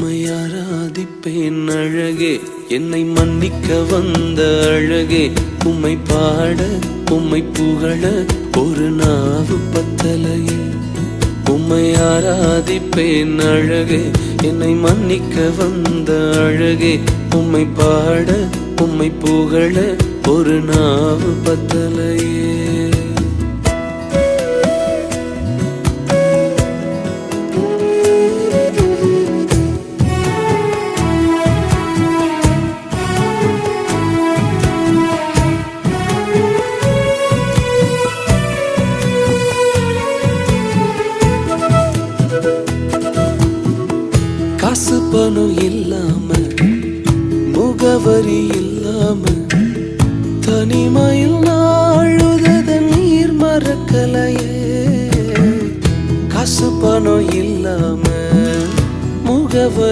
உம்மை ஆராதிப்பேன் அழகே, என்னை மன்னிக்க வந்த அழகே. உம்மை பாட உம்மை புகழ ஒரு நாவு பத்தலையே. உம்மை ஆராதிப்பேன் அழகே, என்னை மன்னிக்க வந்த அழகே. உம்மை பாட உம்மை புகழ ஒரு நாவு பத்தலையே. காசு பணம் இல்லாம, முகவரி இல்லாம, தனிமையில் நாழுத நீர் மறக்கலையே. காசு பணம் இல்லாம, முகவரி